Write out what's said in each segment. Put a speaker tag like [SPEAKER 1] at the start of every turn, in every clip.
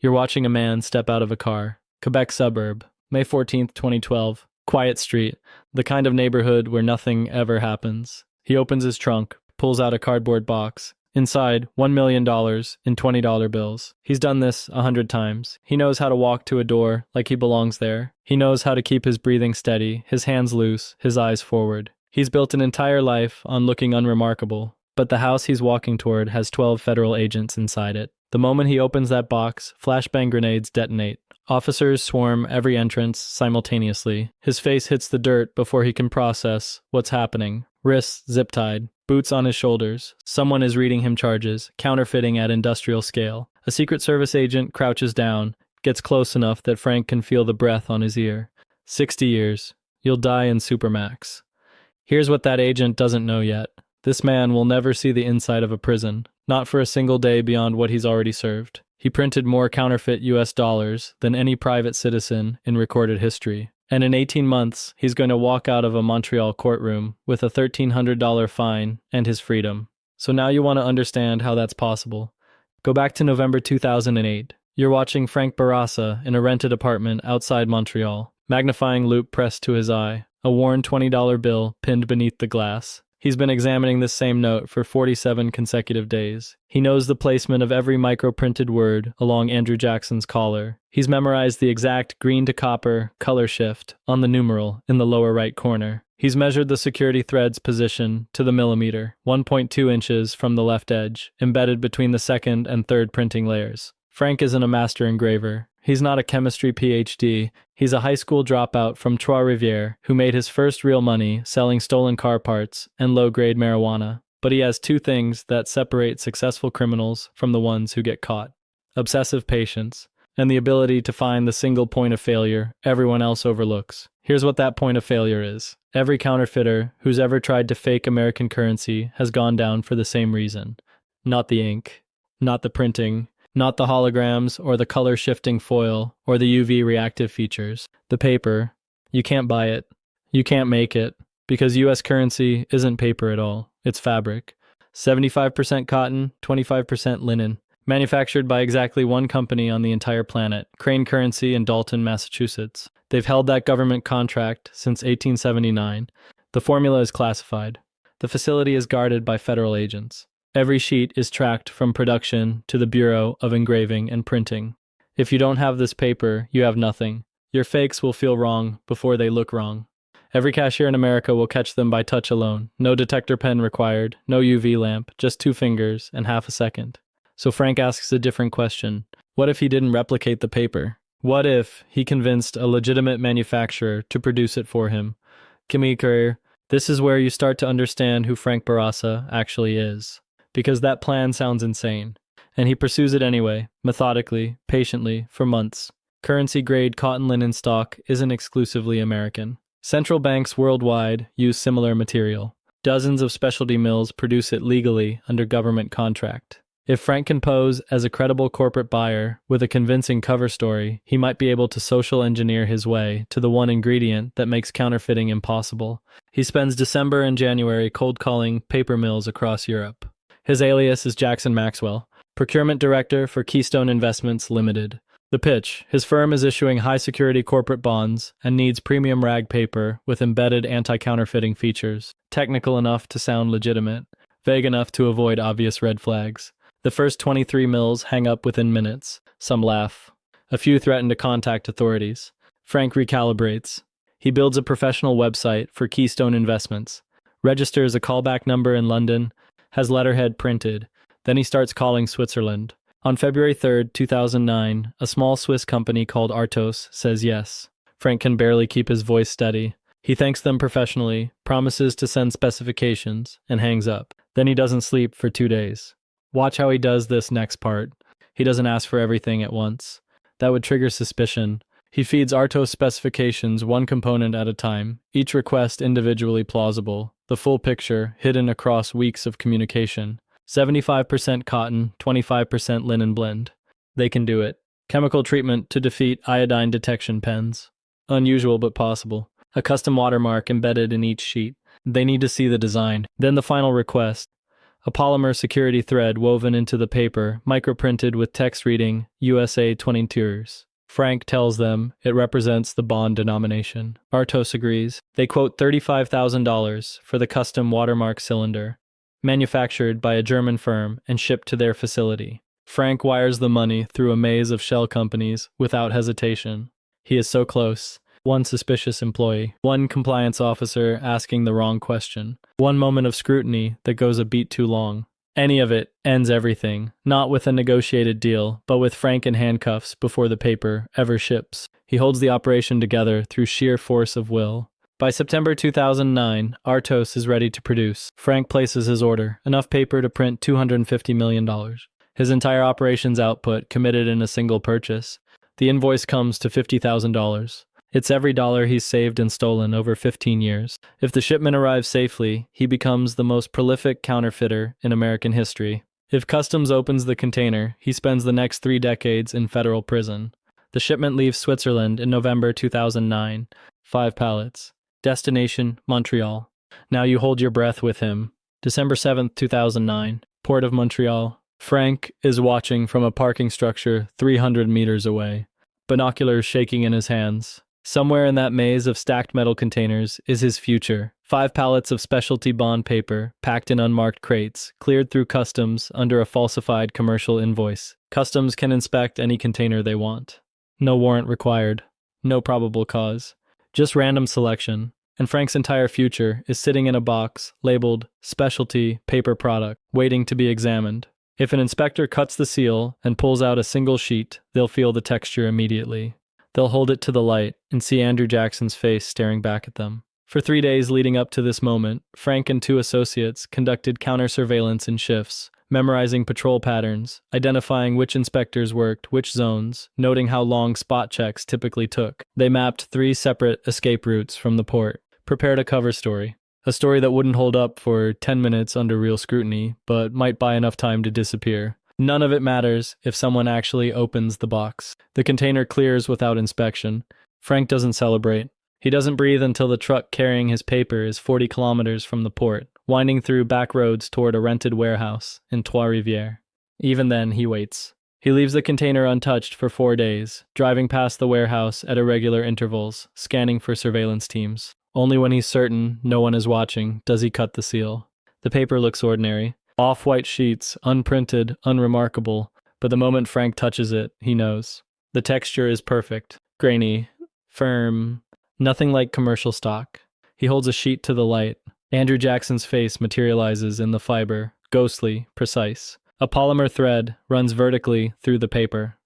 [SPEAKER 1] You're watching a man step out of a car. Quebec suburb, May 14th, 2012. Quiet street, the kind of neighborhood where nothing ever happens. He opens his trunk, pulls out a cardboard box. Inside, $1 million in $20 bills. He's done this 100 times. He knows how to walk to a door like he belongs there. He knows how to keep his breathing steady, his hands loose, his eyes forward. He's built an entire life on looking unremarkable. But the house he's walking toward has 12 federal agents inside it. The moment he opens that box, flashbang grenades detonate. Officers swarm every entrance simultaneously. His face hits the dirt before he can process what's happening. Wrists zip-tied, boots on his shoulders. Someone is reading him charges, counterfeiting at industrial scale. A Secret Service agent crouches down, gets close enough that Frank can feel the breath on his ear. 60 years. You'll die in Supermax. Here's what that agent doesn't know yet. This man will never see the inside of a prison, not for a single day beyond what he's already served. He printed more counterfeit US dollars than any private citizen in recorded history. And in 18 months, he's going to walk out of a Montreal courtroom with a $1,300 fine and his freedom. So now you want to understand how that's possible. Go back to November 2008. You're watching Frank Barasa in a rented apartment outside Montreal, magnifying loupe pressed to his eye, a worn $20 bill pinned beneath the glass. He's been examining this same note for 47 consecutive days. He knows the placement of every micro-printed word along Andrew Jackson's collar. He's memorized the exact green to copper color shift on the numeral in the lower right corner. He's measured the security thread's position to the millimeter, 1.2 inches from the left edge, embedded between the second and third printing layers. Frank isn't a master engraver. He's not a chemistry PhD. He's a high school dropout from Trois-Rivières who made his first real money selling stolen car parts and low-grade marijuana. But he has two things that separate successful criminals from the ones who get caught: obsessive patience and the ability to find the single point of failure everyone else overlooks. Here's what that point of failure is. Every counterfeiter who's ever tried to fake American currency has gone down for the same reason. Not the ink, not the printing, not the holograms or the color-shifting foil or the UV reactive features. The paper. You can't buy it. You can't make it, because US currency isn't paper at all. It's fabric. 75% cotton, 25% linen. Manufactured by exactly one company on the entire planet, Crane Currency in Dalton, Massachusetts. They've held that government contract since 1879. The formula is classified. The facility is guarded by federal agents. Every sheet is tracked from production to the Bureau of Engraving and Printing. If you don't have this paper, you have nothing. Your fakes will feel wrong before they look wrong. Every cashier in America will catch them by touch alone. No detector pen required, no UV lamp, just 2 fingers and half a second. So Frank asks a different question. What if he didn't replicate the paper? What if he convinced a legitimate manufacturer to produce it for him? Kimi Career, this is where you start to understand who Frank Barasa actually is. Because that plan sounds insane. And he pursues it anyway, methodically, patiently, for months. Currency-grade cotton linen stock isn't exclusively American. Central banks worldwide use similar material. Dozens of specialty mills produce it legally under government contract. If Frank can pose as a credible corporate buyer with a convincing cover story, he might be able to social engineer his way to the one ingredient that makes counterfeiting impossible. He spends December and January cold calling paper mills across Europe. His alias is Jackson Maxwell, procurement director for Keystone Investments Limited. The pitch: his firm is issuing high-security corporate bonds and needs premium rag paper with embedded anti-counterfeiting features, technical enough to sound legitimate, vague enough to avoid obvious red flags. The first 23 mills hang up within minutes. Some laugh. A few threaten to contact authorities. Frank recalibrates. He builds a professional website for Keystone Investments, registers a callback number in London, has letterhead printed. Then he starts calling Switzerland. On February 3rd, 2009, a small Swiss company called Artos says yes. Frank can barely keep his voice steady. He thanks them professionally, promises to send specifications, and hangs up. Then he doesn't sleep for 2 days. Watch how he does this next part. He doesn't ask for everything at once. That would trigger suspicion. He feeds Artos specifications one component at a time, each request individually plausible, the full picture hidden across weeks of communication. 75% cotton, 25% linen blend. They can do it. Chemical treatment to defeat iodine detection pens. Unusual but possible. A custom watermark embedded in each sheet. They need to see the design. Then the final request. A polymer security thread woven into the paper, microprinted with text reading USA 22. Frank tells them it represents the bond denomination. Artos agrees. They quote $35,000 for the custom watermark cylinder, manufactured by a German firm and shipped to their facility. Frank wires the money through a maze of shell companies without hesitation. He is so close. One suspicious employee, one compliance officer asking the wrong question, one moment of scrutiny that goes a beat too long. Any of it ends everything, not with a negotiated deal, but with Frank in handcuffs before the paper ever ships. He holds the operation together through sheer force of will. By September 2009, Artos is ready to produce. Frank places his order, enough paper to print $250 million. His entire operation's output committed in a single purchase. The invoice comes to $50,000. It's every dollar he's saved and stolen over 15 years. If the shipment arrives safely, he becomes the most prolific counterfeiter in American history. If customs opens the container, he spends the next 3 decades in federal prison. The shipment leaves Switzerland in November 2009. 5 pallets. Destination, Montreal. Now you hold your breath with him. December 7, 2009. Port of Montreal. Frank is watching from a parking structure 300 meters away, binoculars shaking in his hands. Somewhere in that maze of stacked metal containers is his future. 5 pallets of specialty bond paper, packed in unmarked crates, cleared through customs under a falsified commercial invoice. Customs can inspect any container they want. No warrant required. No probable cause. Just random selection. And Frank's entire future is sitting in a box labeled specialty paper product, waiting to be examined. If an inspector cuts the seal and pulls out a single sheet, they'll feel the texture immediately. They'll hold it to the light and see Andrew Jackson's face staring back at them. For 3 days leading up to this moment, Frank and 2 associates conducted counter-surveillance in shifts, memorizing patrol patterns, identifying which inspectors worked which zones, noting how long spot checks typically took. They mapped 3 separate escape routes from the port, prepared a cover story. A story that wouldn't hold up for 10 minutes under real scrutiny, but might buy enough time to disappear. None of it matters if someone actually opens the box. The container clears without inspection. Frank doesn't celebrate. He doesn't breathe until the truck carrying his paper is 40 kilometers from the port, winding through back roads toward a rented warehouse in Trois-Rivières. Even then, he waits. He leaves the container untouched for 4 days, driving past the warehouse at irregular intervals, scanning for surveillance teams. Only when he's certain no one is watching does he cut the seal. The paper looks ordinary. Off-white sheets, unprinted, unremarkable, but the moment Frank touches it, he knows. The texture is perfect, grainy, firm, nothing like commercial stock. He holds a sheet to the light. Andrew Jackson's face materializes in the fiber, ghostly, precise. A polymer thread runs vertically through the paper.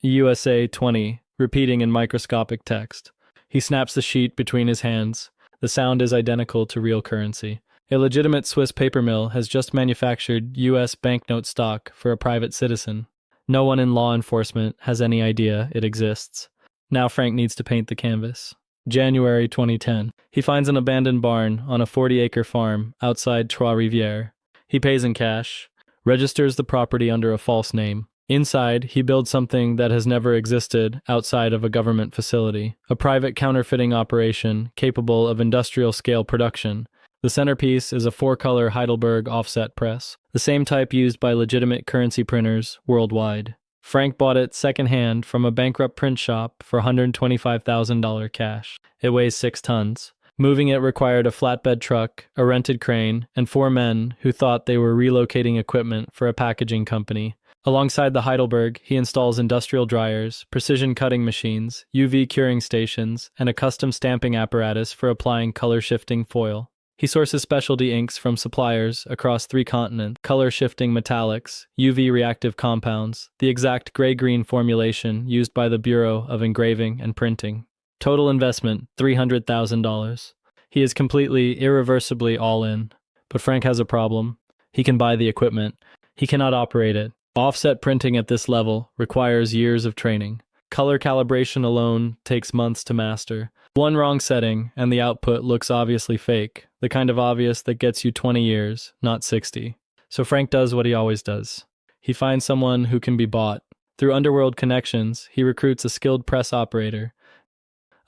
[SPEAKER 1] USA 20, repeating in microscopic text. He snaps the sheet between his hands. The sound is identical to real currency. A legitimate Swiss paper mill has just manufactured U.S. banknote stock for a private citizen. No one in law enforcement has any idea it exists. Now Frank needs to paint the canvas. January 2010. He finds an abandoned barn on a 40-acre farm outside Trois-Rivières. He pays in cash, registers the property under a false name. Inside, he builds something that has never existed outside of a government facility, a private counterfeiting operation capable of industrial-scale production. The centerpiece is a 4-color Heidelberg offset press, the same type used by legitimate currency printers worldwide. Frank bought it secondhand from a bankrupt print shop for $125,000 cash. It weighs 6 tons. Moving it required a flatbed truck, a rented crane, and 4 men who thought they were relocating equipment for a packaging company. Alongside the Heidelberg, he installs industrial dryers, precision cutting machines, UV curing stations, and a custom stamping apparatus for applying color-shifting foil. He sources specialty inks from suppliers across 3 continents, color-shifting metallics, UV-reactive compounds, the exact gray-green formulation used by the Bureau of Engraving and Printing. Total investment, $300,000. He is completely, irreversibly all in. But Frank has a problem. He can buy the equipment. He cannot operate it. Offset printing at this level requires years of training. Color calibration alone takes months to master. One wrong setting, and the output looks obviously fake, the kind of obvious that gets you 20 years, not 60. So Frank does what he always does. He finds someone who can be bought. Through underworld connections, he recruits a skilled press operator,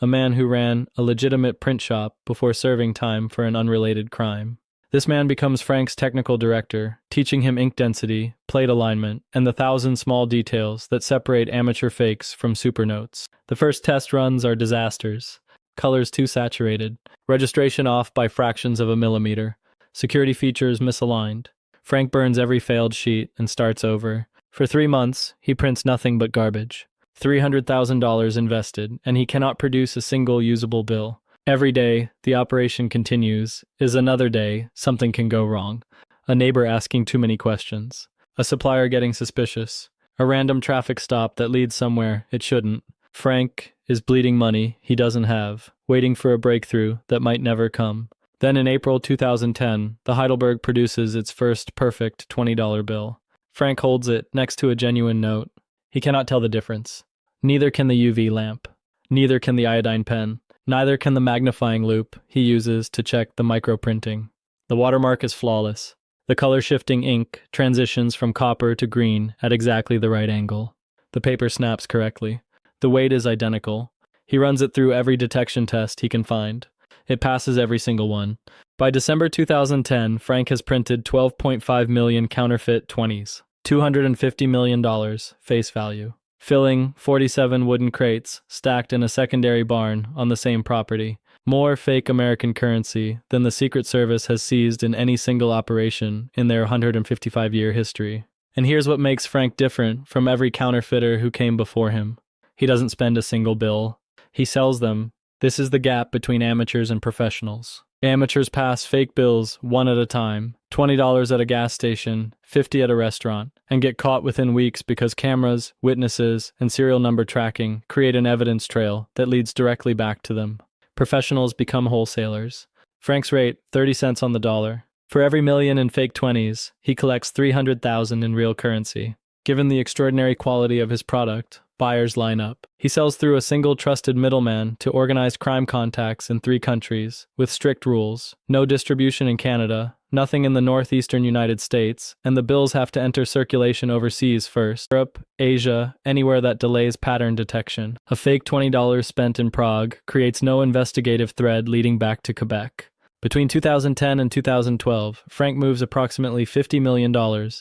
[SPEAKER 1] a man who ran a legitimate print shop before serving time for an unrelated crime. This man becomes Frank's technical director, teaching him ink density, plate alignment, and the thousand small details that separate amateur fakes from supernotes. The first test runs are disasters. Colors too saturated. Registration off by fractions of a millimeter. Security features misaligned. Frank burns every failed sheet and starts over. For 3 months, he prints nothing but garbage. $300,000 invested, and he cannot produce a single usable bill. Every day, the operation continues. Is another day, something can go wrong. A neighbor asking too many questions. A supplier getting suspicious. A random traffic stop that leads somewhere it shouldn't. Frank is bleeding money he doesn't have, waiting for a breakthrough that might never come. Then in April 2010, the Heidelberg produces its first perfect $20 bill. Frank holds it next to a genuine note. He cannot tell the difference. Neither can the UV lamp. Neither can the iodine pen. Neither can the magnifying loupe he uses to check the microprinting. The watermark is flawless. The color-shifting ink transitions from copper to green at exactly the right angle. The paper snaps correctly. The weight is identical. He runs it through every detection test he can find. It passes every single one. By December 2010, Frank has printed 12.5 million counterfeit 20s. $250 million face value. Filling 47 wooden crates stacked in a secondary barn on the same property. More fake American currency than the Secret Service has seized in any single operation in their 155-year history. And here's what makes Frank different from every counterfeiter who came before him. He doesn't spend a single bill. He sells them. This is the gap between amateurs and professionals. Amateurs pass fake bills one at a time, $20 at a gas station, $50 at a restaurant, and get caught within weeks because cameras, witnesses, and serial number tracking create an evidence trail that leads directly back to them. Professionals become wholesalers. Frank's rate, 30 cents on the dollar. For every million in fake 20s, he collects 300,000 in real currency. Given the extraordinary quality of his product, buyers line up. He sells through a single trusted middleman to organized crime contacts in 3 countries, with strict rules. No distribution in Canada, nothing in the northeastern United States, and the bills have to enter circulation overseas first. Europe, Asia, anywhere that delays pattern detection. A fake $20 spent in Prague creates no investigative thread leading back to Quebec. Between 2010 and 2012, Frank moves approximately $50 million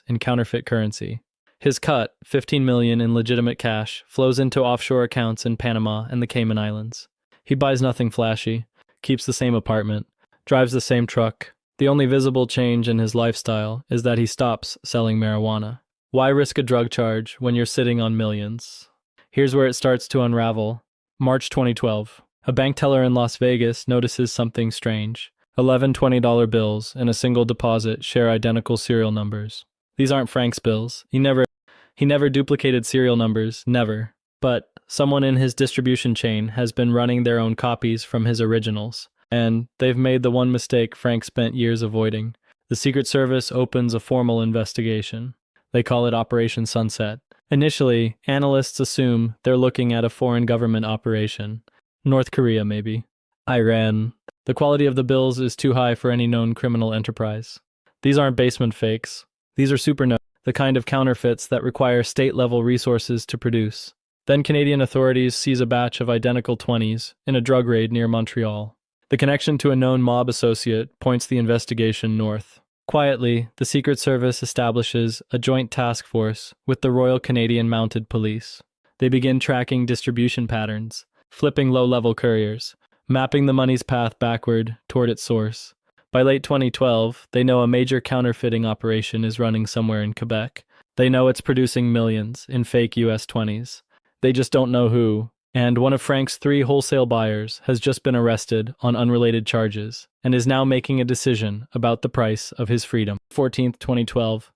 [SPEAKER 1] in counterfeit currency. His cut, $15 million in legitimate cash, flows into offshore accounts in Panama and the Cayman Islands. He buys nothing flashy, keeps the same apartment, drives the same truck. The only visible change in his lifestyle is that he stops selling marijuana. Why risk a drug charge when you're sitting on millions? Here's where it starts to unravel. March 2012. A bank teller in Las Vegas notices something strange. 11 $20 bills in a single deposit share identical serial numbers. These aren't Frank's bills. He never duplicated serial numbers, never. But someone in his distribution chain has been running their own copies from his originals, and they've made the one mistake Frank spent years avoiding. The Secret Service opens a formal investigation. They call it Operation Sunset. Initially, analysts assume they're looking at a foreign government operation. North Korea, maybe. Iran. The quality of the bills is too high for any known criminal enterprise. These aren't basement fakes. These are supernotes, the kind of counterfeits that require state-level resources to produce. Then Canadian authorities seize a batch of identical 20s in a drug raid near Montreal. The connection to a known mob associate points the investigation north. Quietly, the Secret Service establishes a joint task force with the Royal Canadian Mounted Police. They begin tracking distribution patterns, flipping low-level couriers, mapping the money's path backward toward its source. By late 2012, they know a major counterfeiting operation is running somewhere in Quebec. They know it's producing millions in fake US 20s. They just don't know who. And one of Frank's 3 wholesale buyers has just been arrested on unrelated charges and is now making a decision about the price of his freedom. 14th, 2012.